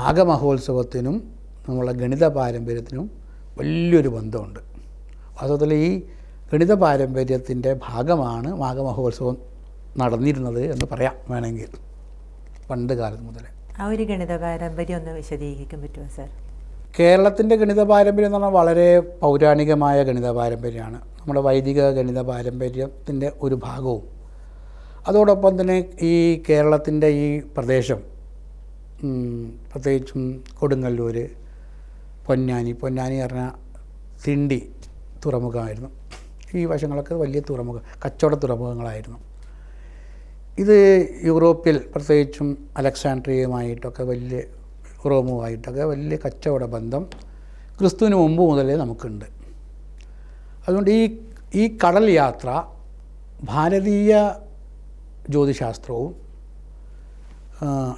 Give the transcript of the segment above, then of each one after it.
മാഘമഹോത്സവത്തിനും നമ്മളെ ഗണിത പാരമ്പര്യത്തിനും വലിയൊരു ബന്ധമുണ്ട്. വാസ്തവത്തിൽ ഈ ഗണിത പാരമ്പര്യത്തിൻ്റെ ഭാഗമാണ് മാഘമഹോത്സവം നടന്നിരുന്നത് എന്ന് പറയാം വേണമെങ്കിൽ, പണ്ട് കാലത്ത് മുതലേ. ആ ഒരു ഗണിത പാരമ്പര്യം ഒന്ന് വിശദീകരിക്കാൻ പറ്റുമോ സാർ? കേരളത്തിൻ്റെ ഗണിത പാരമ്പര്യം എന്ന് പറഞ്ഞാൽ വളരെ പൗരാണികമായ ഗണിത പാരമ്പര്യമാണ്. നമ്മുടെ വൈദിക ഗണിത പാരമ്പര്യത്തിൻ്റെ ഒരു ഭാഗവും. അതോടൊപ്പം തന്നെ ഈ കേരളത്തിൻ്റെ ഈ പ്രദേശം, പ്രത്യേകിച്ചും കൊടുങ്ങല്ലൂർ, പൊന്നാനി പറഞ്ഞാൽ തിണ്ടി തുറമുഖമായിരുന്നു. ഈ വശങ്ങളൊക്കെ വലിയ കച്ചവട തുറമുഖങ്ങളായിരുന്നു. ഇത് യൂറോപ്പിൽ, പ്രത്യേകിച്ചും അലക്സാണ്ട്രിയയുമായിട്ടൊക്കെ റോമുമായിട്ടൊക്കെ വലിയ കച്ചവട ബന്ധം ക്രിസ്തുവിന് മുമ്പ് മുതലേ നമുക്കുണ്ട്. അതുകൊണ്ട് ഈ കടൽ യാത്ര ഭാരതീയ ജ്യോതിശാസ്ത്രവും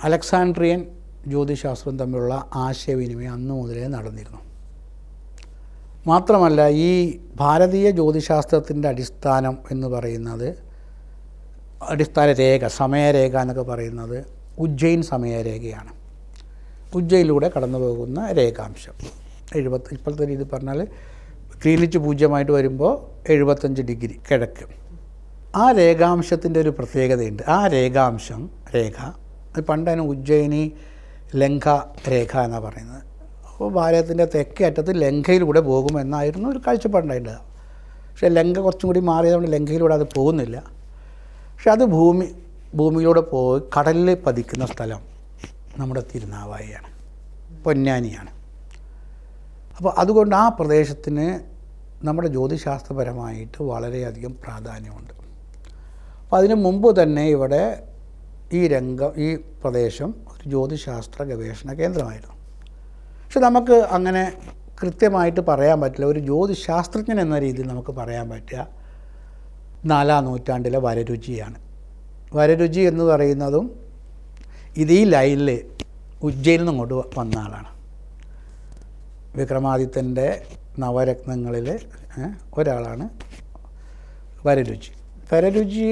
അലക്സാണ്ട്രിയൻ ജ്യോതിശാസ്ത്രവും തമ്മിലുള്ള ആശയവിനിമയം അന്ന് മുതലേ നടന്നിരുന്നു. മാത്രമല്ല, ഈ ഭാരതീയ ജ്യോതിശാസ്ത്രത്തിൻ്റെ അടിസ്ഥാനം എന്ന് പറയുന്നത്, അടിസ്ഥാന രേഖ, സമയരേഖ എന്നൊക്കെ പറയുന്നത് ഉജ്ജയിൻ സമയരേഖയാണ്. ഉജ്ജയിലൂടെ കടന്നു പോകുന്ന രേഖാംശം ഇപ്പോഴത്തെ രീതി പറഞ്ഞാൽ ഗ്രീനിച്ച് 0 വരുമ്പോൾ 75 ഡിഗ്രി കിഴക്ക്. ആ രേഖാംശത്തിൻ്റെ ഒരു പ്രത്യേകതയുണ്ട്. ആ രേഖ പണ്ടതിന് ഉജ്ജയിനി ലങ്ക രേഖ എന്നാണ് പറയുന്നത്. അപ്പോൾ ഭാരതത്തിൻ്റെ തെക്കേ അറ്റത്ത് ലങ്കയിലൂടെ പോകുമെന്നായിരുന്നു ഒരു കാഴ്ചപ്പാടുണ്ടായിട്ടുള്ളത്. പക്ഷേ ലങ്ക കുറച്ചും കൂടി മാറിയതുകൊണ്ട് ലങ്കയിലൂടെ അത് പോകുന്നില്ല. പക്ഷെ അത് ഭൂമിയിലൂടെ പോയി കടലിൽ പതിക്കുന്ന സ്ഥലം നമ്മുടെ തിരുനാവായിയാണ്, പൊന്നാനിയാണ്. അപ്പോൾ അതുകൊണ്ട് ആ പ്രദേശത്തിന് നമ്മുടെ ജ്യോതിശാസ്ത്രപരമായിട്ട് വളരെയധികം പ്രാധാന്യമുണ്ട്. അപ്പോൾ അതിന് മുമ്പ് തന്നെ ഇവിടെ ഈ പ്രദേശം ഒരു ജ്യോതിശാസ്ത്ര ഗവേഷണ കേന്ദ്രമായിരുന്നു. പക്ഷെ നമുക്ക് അങ്ങനെ കൃത്യമായിട്ട് പറയാൻ പറ്റില്ല. ഒരു ജ്യോതിശാസ്ത്രജ്ഞൻ എന്ന രീതിയിൽ നമുക്ക് പറയാൻ പറ്റുക 4-ാം നൂറ്റാണ്ടിലെ വരരുചിയാണ്. വരരുചി എന്ന് പറയുന്നതും ഈ ലൈനിൽ ഉജ്ജയിൽ നിന്ന് ഇങ്ങോട്ട് വന്ന ആളാണ്. വിക്രമാദിത്യൻ്റെ നവരത്നങ്ങളിൽ ഒരാളാണ് വരരുചി. വരരുചി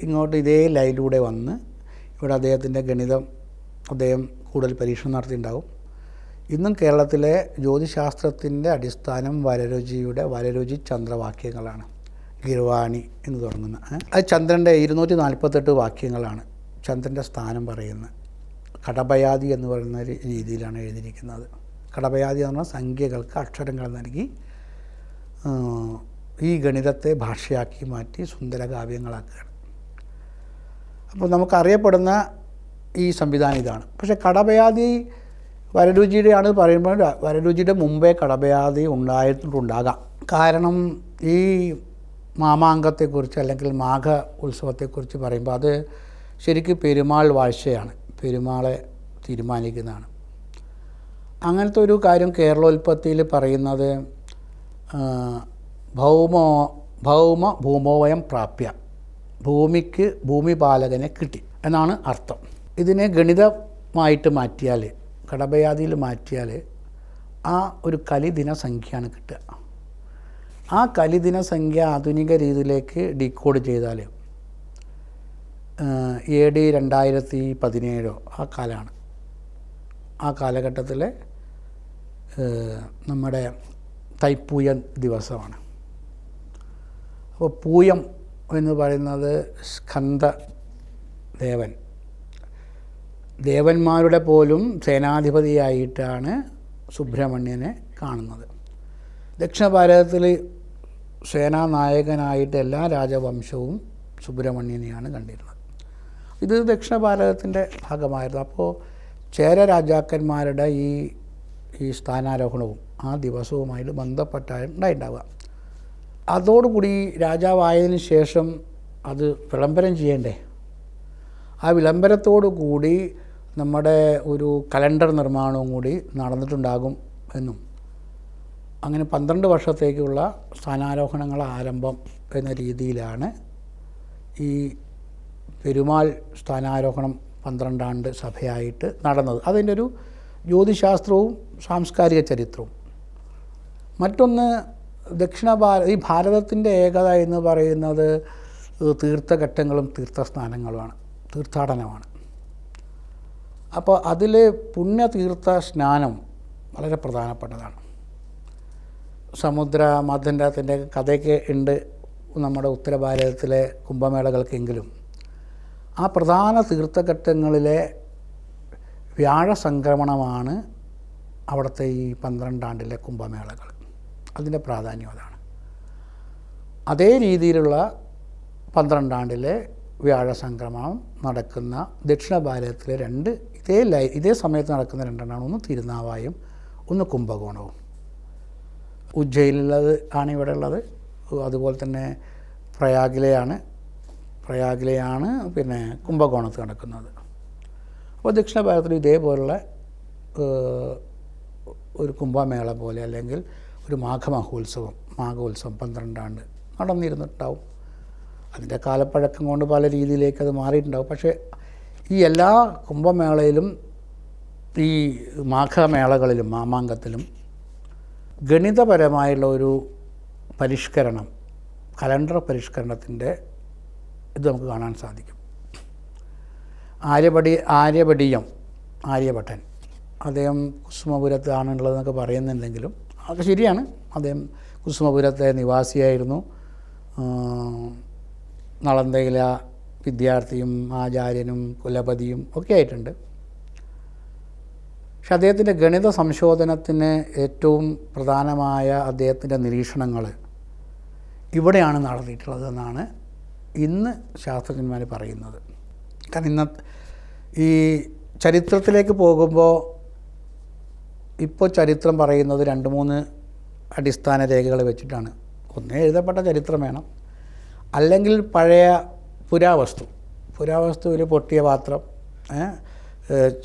ഇങ്ങോട്ട് ഇതേ ലൈനിലൂടെ വന്ന് ഇവിടെ അദ്ദേഹത്തിൻ്റെ ഗണിതം അദ്ദേഹം കൂടുതൽ പരീക്ഷണം നടത്തിയിട്ടുണ്ടാവും. ഇന്നും കേരളത്തിലെ ജ്യോതിശാസ്ത്രത്തിൻ്റെ അടിസ്ഥാനം വരരുചി ചന്ദ്രവാക്യങ്ങളാണ്. ഗിർവാണി എന്ന് തുടങ്ങുന്ന അത് ചന്ദ്രൻ്റെ 248 വാക്യങ്ങളാണ് ചന്ദ്രൻ്റെ സ്ഥാനം പറയുന്നത്. കടബയാതി എന്ന് പറയുന്ന രീതിയിലാണ് എഴുതിയിരിക്കുന്നത്. കടബയാതി എന്ന് പറഞ്ഞാൽ സംഖ്യകൾക്ക് അക്ഷരങ്ങൾ നൽകി ഈ ഗണിതത്തെ ഭാഷയാക്കി മാറ്റി സുന്ദരകാവ്യങ്ങളാക്കുകയാണ്. അപ്പോൾ നമുക്കറിയപ്പെടുന്ന ഈ സംവിധാനം ഇതാണ്. പക്ഷേ കടബയാതി വരരുചിയുടെയാണ് പറയുമ്പോൾ വരരുചിയുടെ മുമ്പേ കടബയാതി ഉണ്ടായിട്ടുണ്ടാകാം. കാരണം ഈ മാമാങ്കത്തെക്കുറിച്ച് അല്ലെങ്കിൽ മാഘ ഉത്സവത്തെക്കുറിച്ച് പറയുമ്പോൾ അത് ശരിക്കും പെരുമാൾ വാഴ്ചയാണ്, പെരുമാളെ തീരുമാനിക്കുന്നതാണ്. അങ്ങനത്തെ ഒരു കാര്യം കേരളോൽപ്പത്തിയിൽ പറയുന്നത് ഭൂമോവയം പ്രാപ്യ, ഭൂമിക്ക് ഭൂമിപാലകനെ കിട്ടി എന്നാണ് അർത്ഥം. ഇതിനെ ഗണിതമായിട്ട് മാറ്റിയാൽ, കടബയാതിയിൽ മാറ്റിയാൽ ആ ഒരു കലിദിന സംഖ്യയാണ് കിട്ടുക. ആ കലിദിന സംഖ്യ ആധുനിക രീതിയിലേക്ക് ഡീകോഡ് ചെയ്താൽ AD 2017 ആ കാലമാണ്. ആ കാലഘട്ടത്തിലെ നമ്മുടെ തൈപ്പൂയ ദിവസമാണ്. അപ്പോൾ പൂയം എന്ന് പറയുന്നത് സ്കന്ദദേവൻ, ദേവന്മാരുടെ പോലും സേനാധിപതിയായിട്ടാണ് സുബ്രഹ്മണ്യനെ കാണുന്നത്. ദക്ഷിണ ഭാരതത്തിൽ സേനാനായകനായിട്ട് എല്ലാ രാജവംശവും സുബ്രഹ്മണ്യനെയാണ് കണ്ടിരുന്നത്. ഇത് ദക്ഷിണ ഭാരതത്തിൻ്റെ ഭാഗമായിരുന്നു. അപ്പോൾ ചേര രാജാക്കന്മാരുടെ ഈ സ്ഥാനാരോഹണവും ആ ദിവസവുമായിട്ട് ബന്ധപ്പെട്ടുണ്ടാവുക. അതോടുകൂടി രാജാവായതിനു ശേഷം അത് വിളംബരം ചെയ്യണ്ടേ. ആ വിളംബരത്തോടു കൂടി നമ്മുടെ ഒരു കലണ്ടർ നിർമ്മാണവും കൂടി നടന്നിട്ടുണ്ടാകും എന്നും, അങ്ങനെ 12 വർഷത്തേക്കുള്ള സ്ഥാനാരോഹണങ്ങൾ ആരംഭം എന്ന രീതിയിലാണ് ഈ പെരുമാൾ സ്ഥാനാരോഹണം 12 ആണ്ട് സഭയായിട്ട് നടന്നത്. അതിൻ്റെ ഒരു ജ്യോതിശാസ്ത്രവും സാംസ്കാരിക ചരിത്രവും. മറ്റൊന്ന് ഈ ഭാരതത്തിൻ്റെ ഏകത എന്ന് പറയുന്നത് തീർത്ഥഘട്ടങ്ങളും തീർത്ഥസ്നാനങ്ങളുമാണ്, തീർത്ഥാടനമാണ്. അപ്പോൾ അതിൽ പുണ്യതീർത്ഥ സ്നാനം വളരെ പ്രധാനപ്പെട്ടതാണ്. സമുദ്ര മഥനത്തിൻ്റെ കഥയൊക്കെ ഉണ്ട് നമ്മുടെ ഉത്തര ഭാരതത്തിലെ കുംഭമേളകൾക്കെങ്കിലും ആ പ്രധാന തീർത്ഥഘട്ടങ്ങളിലെ വ്യാഴ സംക്രമണമാണ് അവിടുത്തെ ഈ 12 കുംഭമേളകൾ. അതിൻ്റെ പ്രാധാന്യം അതാണ്. അതേ രീതിയിലുള്ള 12 വ്യാഴ സംക്രമണം നടക്കുന്ന ദക്ഷിണ ഭാരതത്തിലെ ഇതേ സമയത്ത് നടക്കുന്ന 2 എണ്ണമാണ്. ഒന്ന് തിരുനാവായും ഒന്ന് കുംഭകോണവും. ഉജ്ജയിലുള്ളത് ആണ് ഇവിടെ ഉള്ളത്. അതുപോലെ തന്നെ പ്രയാഗിലെയാണ് പിന്നെ കുംഭകോണത്ത് നടക്കുന്നത്. അപ്പോൾ ദക്ഷിണ ഭാരതത്തിൽ ഇതേപോലുള്ള ഒരു കുംഭമേള പോലെ അല്ലെങ്കിൽ ഒരു മാഘോത്സവം 12 നടന്നിരുന്നിട്ടുണ്ടാവും. അതിൻ്റെ കാലപ്പഴക്കം കൊണ്ട് പല രീതിയിലേക്ക് അത് മാറിയിട്ടുണ്ടാവും. പക്ഷേ ഈ എല്ലാ കുംഭമേളയിലും ഈ മാഘമേളകളിലും മാമാങ്കത്തിലും ഗണിതപരമായുള്ള ഒരു പരിഷ്കരണം, കലണ്ടർ പരിഷ്കരണത്തിൻ്റെ ഇത് നമുക്ക് കാണാൻ സാധിക്കും. ആര്യഭട്ടൻ അദ്ദേഹം കുസുമപുരത്ത് ആണുള്ളതെന്നൊക്കെ പറയുന്നുണ്ടെങ്കിലും അതൊക്കെ ശരിയാണ്. അദ്ദേഹം കുസുമപുരത്തെ നിവാസിയായിരുന്നു. നളന്ദയിലെ വിദ്യാർത്ഥിയും ആചാര്യനും കുലപതിയും ഒക്കെ ആയിട്ടുണ്ട്. പക്ഷെ അദ്ദേഹത്തിൻ്റെ ഗണിത സംശോധനത്തിന് ഏറ്റവും പ്രധാനമായ അദ്ദേഹത്തിൻ്റെ നിരീക്ഷണങ്ങൾ ഇവിടെയാണ് നടന്നിട്ടുള്ളതെന്നാണ് ഇന്ന് ശാസ്ത്രജ്ഞന്മാർ പറയുന്നത്. കാരണം ഈ ചരിത്രത്തിലേക്ക് പോകുമ്പോൾ ഇപ്പോൾ ചരിത്രം പറയുന്നത് 2-3 അടിസ്ഥാന രേഖകൾ വെച്ചിട്ടാണ്. ഒന്ന് എഴുതപ്പെട്ട ചരിത്രം വേണം, അല്ലെങ്കിൽ പഴയ പുരാവസ്തുവിൽ പൊട്ടിയ പാത്രം,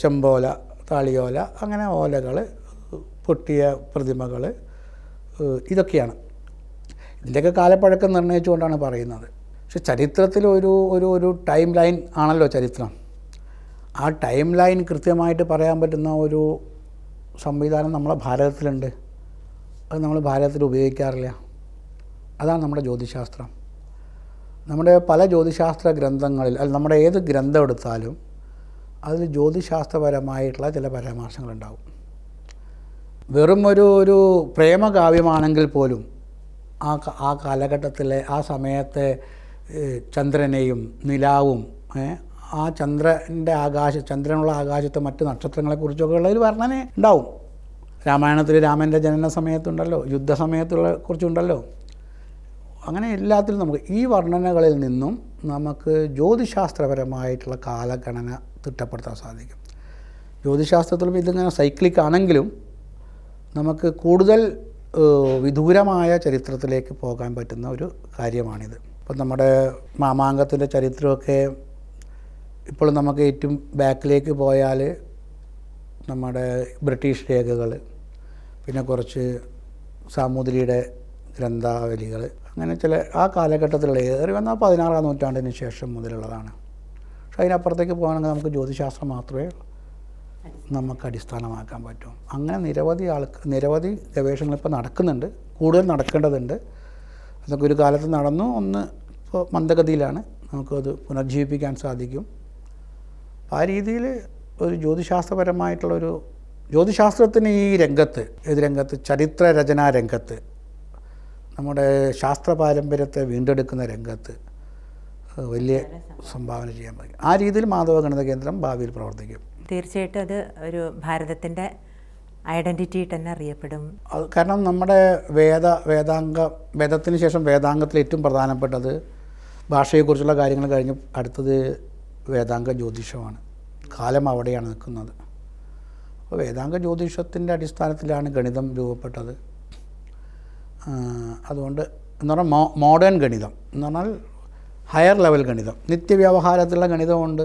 ചെമ്പോല, താളിയോല, അങ്ങനെ ഓലകൾ, പൊട്ടിയ പ്രതിമകൾ, ഇതൊക്കെയാണ്. ഇതിൻ്റെയൊക്കെ കാലപ്പഴക്കം നിർണ്ണയിച്ചുകൊണ്ടാണ് പറയുന്നത്. പക്ഷെ ചരിത്രത്തിൽ ഒരു ടൈം ലൈൻ ആണല്ലോ ചരിത്രം. ആ ടൈം ലൈൻ കൃത്യമായിട്ട് പറയാൻ പറ്റുന്ന ഒരു സംവിധാനം നമ്മളെ ഭാരതത്തിലുണ്ട്. അത് നമ്മൾ ഭാരതത്തിൽ ഉപയോഗിക്കാറില്ല. അതാണ് നമ്മുടെ ജ്യോതിശാസ്ത്രം. നമ്മുടെ പല ജ്യോതിശാസ്ത്ര ഗ്രന്ഥങ്ങളിൽ, നമ്മുടെ ഏത് ഗ്രന്ഥം എടുത്താലും അതിൽ ജ്യോതിശാസ്ത്രപരമായിട്ടുള്ള ചില പരാമർശങ്ങളുണ്ടാവും. വെറും ഒരു പ്രേമകാവ്യമാണെങ്കിൽ പോലും ആ കാലഘട്ടത്തിലെ ആ സമയത്തെ ചന്ദ്രനെയും നിലാവും ആ ചന്ദ്രനുള്ള ആകാശത്തെ മറ്റ് നക്ഷത്രങ്ങളെക്കുറിച്ചൊക്കെ ഉള്ളതിൽ വർണ്ണന ഉണ്ടാവും. രാമായണത്തിൽ രാമൻ്റെ ജനന സമയത്തുണ്ടല്ലോ, യുദ്ധസമയത്തുള്ള കുറിച്ചുണ്ടല്ലോ. അങ്ങനെ എല്ലാത്തിലും നമുക്ക് ഈ വർണ്ണനകളിൽ നിന്നും നമുക്ക് ജ്യോതിശാസ്ത്രപരമായിട്ടുള്ള കാലഗണന തിട്ടപ്പെടുത്താൻ സാധിക്കും. ജ്യോതിശാസ്ത്രത്തിലും ഇതിങ്ങനെ സൈക്ലിക് ആണെങ്കിലും നമുക്ക് കൂടുതൽ വിദൂരമായ ചരിത്രത്തിലേക്ക് പോകാൻ പറ്റുന്ന ഒരു കാര്യമാണിത്. ഇപ്പം നമ്മുടെ മാമാങ്കത്തിൻ്റെ ചരിത്രമൊക്കെ ഇപ്പോൾ നമുക്ക് ഏറ്റവും ബാക്കിലേക്ക് പോയാൽ നമ്മുടെ ബ്രിട്ടീഷ് രേഖകൾ, പിന്നെ കുറച്ച് സാമൂതിരിയുടെ ഗ്രന്ഥാവലികൾ, അങ്ങനെ ചില ആ കാലഘട്ടത്തിലുള്ള ഏറി വന്നാൽ 16-ാം നൂറ്റാണ്ടിന് ശേഷം മുതലുള്ളതാണ്. പക്ഷെ അതിനപ്പുറത്തേക്ക് പോകണമെങ്കിൽ നമുക്ക് ജ്യോതിശാസ്ത്രം മാത്രമേ നമുക്ക് അടിസ്ഥാനമാക്കാൻ പറ്റും. അങ്ങനെ നിരവധി ഗവേഷണങ്ങൾ ഇപ്പോൾ നടക്കുന്നുണ്ട്, കൂടുതൽ നടക്കേണ്ടതുണ്ട്. അതൊക്കെ ഒരു കാലത്ത് നടന്നു, ഒന്ന് ഇപ്പോൾ മന്ദഗതിയിലാണ്. നമുക്കത് പുനർജീവിപ്പിക്കാൻ സാധിക്കും. ആ രീതിയിൽ ഒരു ജ്യോതിശാസ്ത്രത്തിന് ഈ രംഗത്ത്, ഏത് രംഗത്ത്, ചരിത്രരചനാ രംഗത്ത്, നമ്മുടെ ശാസ്ത്ര പാരമ്പര്യത്തെ വീണ്ടെടുക്കുന്ന രംഗത്ത് വലിയ സംഭാവന ചെയ്യാൻ പറ്റും. ആ രീതിയിൽ മാധവ ഗണിത കേന്ദ്രം ഭാവിയിൽ പ്രവർത്തിക്കും. തീർച്ചയായിട്ടും അത് ഒരു ഭാരതത്തിൻ്റെ ഐഡൻറ്റിറ്റി തന്നെ അറിയപ്പെടും. അത് കാരണം നമ്മുടെ വേദത്തിന് ശേഷം വേദാംഗത്തിൽ ഏറ്റവും പ്രധാനപ്പെട്ടത് ഭാഷയെക്കുറിച്ചുള്ള കാര്യങ്ങൾ കഴിഞ്ഞ് അടുത്തത് വേദാംഗ ജ്യോതിഷമാണ്. കാലം അവിടെയാണ് നിൽക്കുന്നത്. അപ്പോൾ വേദാംഗ ജ്യോതിഷത്തിൻ്റെ അടിസ്ഥാനത്തിലാണ് ഗണിതം രൂപപ്പെട്ടത്. അതുകൊണ്ട് എന്ന് പറഞ്ഞാൽ മോഡേൺ ഗണിതം എന്ന് പറഞ്ഞാൽ ഹയർ ലെവൽ ഗണിതം, നിത്യവ്യവഹാരത്തിലുള്ള ഗണിതമുണ്ട്.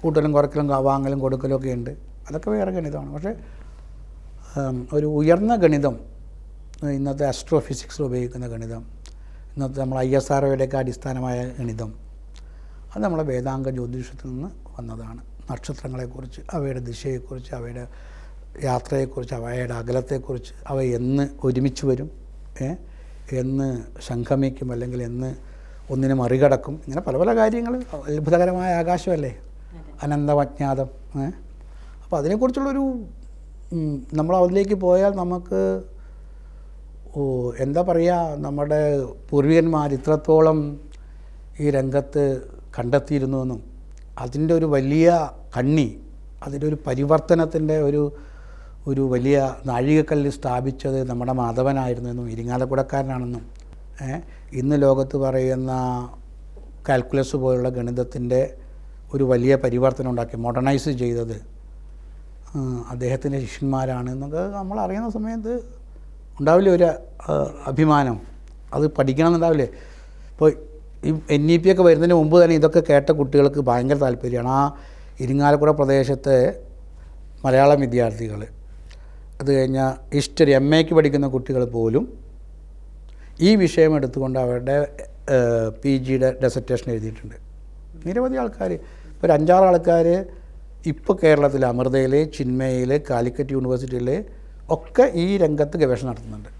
കൂട്ടലും കുറയ്ക്കലും വാങ്ങലും കൊടുക്കലും ഒക്കെ ഉണ്ട്. അതൊക്കെ വേറെ ഗണിതമാണ്. പക്ഷേ ഒരു ഉയർന്ന ഗണിതം, ഇന്നത്തെ ആസ്ട്രോഫിസിക്സിൽ ഉപയോഗിക്കുന്ന ഗണിതം, ഇന്നത്തെ നമ്മൾ ISROയുടെയൊക്കെ അടിസ്ഥാനമായ ഗണിതം, അത് നമ്മളെ വേദാംഗ ജ്യോതിഷത്തിൽ നിന്ന് വന്നതാണ്. നക്ഷത്രങ്ങളെക്കുറിച്ച്, അവയുടെ ദിശയെക്കുറിച്ച്, അവയുടെ യാത്രയെക്കുറിച്ച്, അവയുടെ അകലത്തെക്കുറിച്ച്, അവ എന്ന് ഒരുമിച്ച് വരും, എന്ന് സംഗമിക്കും, അല്ലെങ്കിൽ എന്ന് ഒന്നിനെ മറികടക്കും, ഇങ്ങനെ പല കാര്യങ്ങൾ. അത്ഭുതകരമായ ആകാശമല്ലേ, അനന്തമജ്ഞാതം. അപ്പോൾ അതിനെക്കുറിച്ചുള്ളൊരു നമ്മൾ അതിലേക്ക് പോയാൽ നമുക്ക് എന്താ പറയുക, നമ്മുടെ പൂർവികന്മാർ ഇത്രത്തോളം ഈ രംഗത്ത് കണ്ടെത്തിയിരുന്നുവെന്നും അതിൻ്റെ ഒരു വലിയ കണ്ണി, അതിൻ്റെ ഒരു പരിവർത്തനത്തിൻ്റെ ഒരു വലിയ നാഴികക്കല്ല് സ്ഥാപിച്ചത് നമ്മുടെ മാധവനായിരുന്നെന്നും ഇരിങ്ങാലക്കുടക്കാരനാണെന്നും ഇന്ന് ലോകത്ത് പറയുന്ന കാൽക്കുലസ് പോലുള്ള ഗണിതത്തിൻ്റെ ഒരു വലിയ പരിവർത്തനം ഉണ്ടാക്കി മോഡേണൈസ് ചെയ്തത് അദ്ദേഹത്തിൻ്റെ ശിഷ്യന്മാരാണ് എന്നൊക്കെ നമ്മൾ അറിയുന്ന സമയത്ത് ഉണ്ടാവില്ലേ ഒരു അഭിമാനം. അത് പഠിക്കണമെന്നുണ്ടാവില്ലേ. ഇപ്പോൾ ഈ NEP ഒക്കെ വരുന്നതിന് മുമ്പ് തന്നെ ഇതൊക്കെ കേട്ട കുട്ടികൾക്ക് ഭയങ്കര താല്പര്യമാണ്. ആ ഇരിങ്ങാലക്കുട പ്രദേശത്തെ മലയാളം വിദ്യാർത്ഥികൾ, അത് കഴിഞ്ഞാൽ ഹിസ്റ്ററി MAക്ക് പഠിക്കുന്ന കുട്ടികൾ പോലും ഈ വിഷയം എടുത്തുകൊണ്ട് അവരുടെ PGയുടെ ഡെസർട്ടേഷൻ എഴുതിയിട്ടുണ്ട്. നിരവധി ആൾക്കാർ, ഇപ്പോൾ 5-6 ആൾക്കാർ ഇപ്പോൾ കേരളത്തിൽ അമൃതയിൽ, ചിന്മയിൽ, കാലിക്കറ്റ് യൂണിവേഴ്സിറ്റിയിൽ ഒക്കെ ഈ രംഗത്ത് ഗവേഷണം നടത്തുന്നുണ്ട്.